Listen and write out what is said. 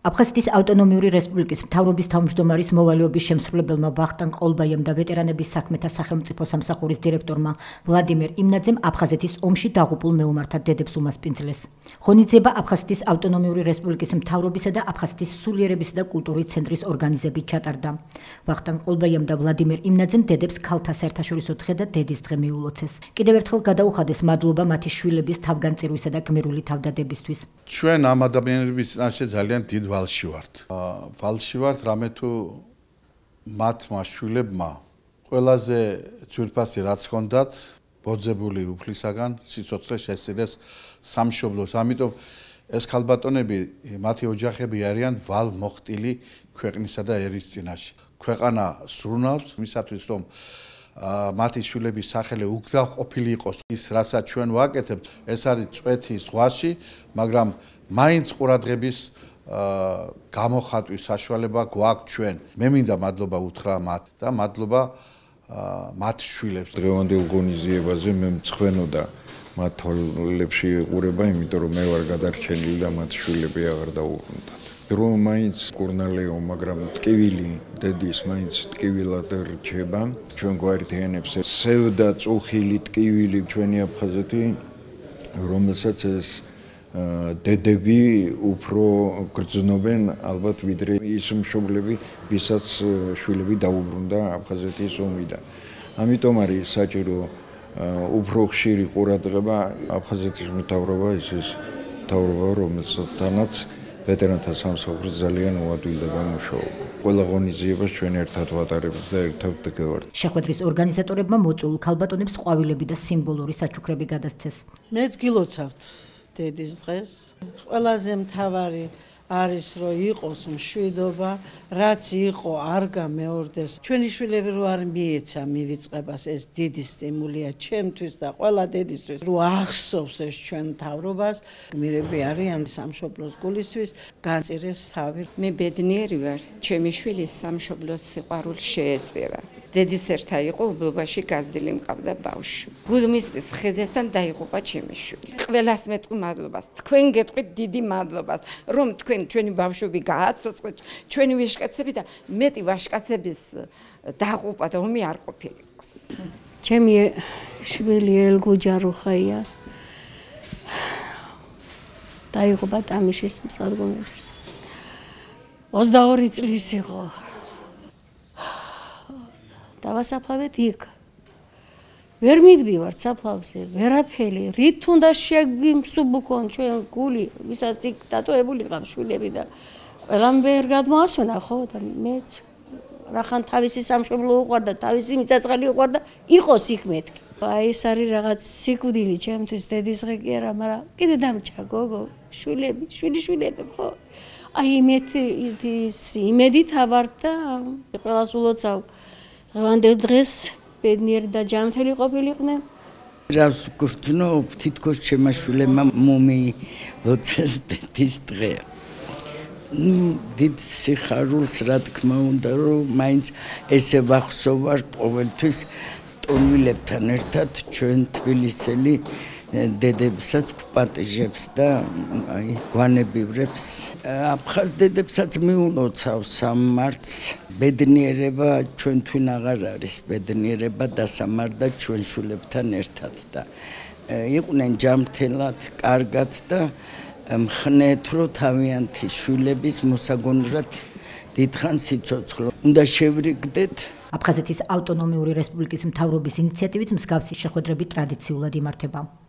აფხაზეთის ავტონომიური რესპუბლიკის მთავრობის თავმჯდომარის მოვალეობის შემსრულებელმა ვახტანგ ყოლბაიამ და ვეტერანების საქმეთა სახელმწიფო სამსახურის დირექტორმა ვლადიმერ იმნაძემ აფხაზეთის ომში დაღუპულ მეომართა დედებს უმასპინძლეს. ღონისძიება აფხაზეთის ავტონომიური რესპუბლიკის მთავრობისა და აფხაზეთის სულიერებისა და კულტურის ცენტრის ორგანიზებით ჩატარდა. ვახტანგ ყოლბაიამ და ვლადიმერ იმნაძემ დედებს ქალთა საერთაშორისო დღე და დედის დღე მიულოცეს. კიდევ ერთხელ გადაუხადეს მადლობა მათი შვილების თავგანწირვისა და გმირული თავდადებისთვის. ჩვენ ამ ადამიანების წინაშე ძალიან დიდ ვალში ვართ, რამე თუ მათმა შვილებმა ყველაზე ძვირფასი რაც ჰქონდათ, ბოძებული უფლისაგან სიცოცხლე შესწირეს სამშობლოს. ამიტომ ეს ქალბატონები, მათი ოჯახები არიან ვალმოხტილი ქვეყნისა და ერის წინაშე. ქვეყანა სრუნავს მისათვის, რომ მათი შვილების სახელი უკდავყოფილი იყოს. ის, რასაც ჩვენ ვაკეთებთ, ეს არის წვეთი ზღვაში, მაგრამ მაინც ყურადღების გამოხატვის საშუალება გვაქვს ჩვენ. მე მინდა მადლობა უთხრა მათ და მადლობა მათ შვილებს. დღევანდელ ღონისძიებაზე მე მწვენოდა მათ თვალებში ყურება, იმიტომ რომ მე ვარ გადარჩენილი და მათ შვილები აღარ დაუბრუნდათ. რომ მაინც კურნალეო, მაგრამ ტკივილი დედის მაინც ტკივილად რჩება. ჩვენ გვაერთიანებს სევდა წუხილი ტკივილი ჩვენი აფხაზეთი, რომელსაც ეს დედები უფრო გრძნობენ ალბათ ვიდრე ის მშობლები, ვისაც შვილები დაუბრუნდა აფხაზეთის ომიდან. ამიტომ არის საჭირო უფრო ხშირი ყურადღება აფხაზეთის მთავრობა, ის მთავრობა, რომელთანაც ვეტერანთა სამსახურის ძალიან უადვილდება მუშაობა. ყველა ღონისძიებას ჩვენ ერთად ვატარებთ და ერთად ვდგევართ. შეხვედრის ორგანიზატორებმა მოწვეულ ქალბატონებს ყვავილები და სიმბოლური საჩუქრები გადასცეს. მეც გილოცავთ დედის დღეს. ყველაზე მთავარი არის, რომ იყოს მშვიდობა, რაც იყო არ გამეორდეს. ჩვენი შვილები რო არ მიეცა მივიწყებას, ეს დიდი სტიმულია ჩემთვის და ყველა დედისთვის, რომ ახსოვს ეს ჩვენ მთავრობას. გმირები არიან სამშობლოს გულისთვის, განწირეს თავი. მე ბედნიერი ვარ, ჩემი შვილი სამშობლოს სიყვარულს შეეწირა. დედის ერთა იყო, უბლობაში გაზრდილი მყავდა ბავშვი. გულმისის ხედესთან დაიღუპა ჩემი შვილი. ყველას მეტყვი მადლობას, თქვენ გეტყვით დიდი მადლობას, რომ თქვენ ჩვენი ბავშვები გააცოცხლეთ, ჩვენი ვაჟკაცები და მეტი ვაჟკაცების დაღუპვა და ომი არ ყოფილიყოს. ჩემი შვილი ელგუჯა რუხაია დაიღუპა ტამიშის მსადგომებში. 22 წლის იყო. დავასაფლავეთ იქ. ვერ მივდივართ საფლავზე, ვერაფერი, რით უნდა შეგიმსუბუქონ ჩვენ გული, ვისაც იქ დატოვებული ყავს შვილები და ყველამ ვერ გადმოასვენა, ხო და მეც რახან თავისი სამშობლო უყვარდა, თავისი მიწაწყალი უყვარდა, იყოს იქ მეთქი. აი ეს არის რაღაც სიკვდილი ჩემთვის, დედის დღე კი არა, მაგრამ კიდე დამჭა გოგო, შვილები, ხო. აი იმედით ავართ და ყველას ულოცავ. დღევანდელ დღეს ბედნიერი და ჯანმრთელი ყოფილიყვნენ. რას გვრთნობ, თითქოს ჩემმა შვილებმა მომილოცეს დედის დღე. დიდ სიხარულს რა თქმა უნდა, რომ მაინც ესე ვახსოვართ ყოველთვის ტონვილებთან ერთად ჩვენ თბილისელი დედებსაც ვპატიჟებს და აი გვანებივრებს. აფხაზ დედებსაც მიულოცავ სამმართს. ბედნიერება ჩვენთვინ აღარ არის, ბედნიერება დასამარდა ჩვენ შვილებთან ერთად და იყვნენ ჯანმრთელად, კარგად და მხნეთ, რომ თავიანთი შვილების მოსაგონებლად დიდხანს სიცოცხლო უნდა შევრიგდეთ. აფხაზეთის ავტონომიური რესპუბლიკის მთავრობის ინიციატივით მსგავსი შეხვედრები ტრადიციულად იმართება.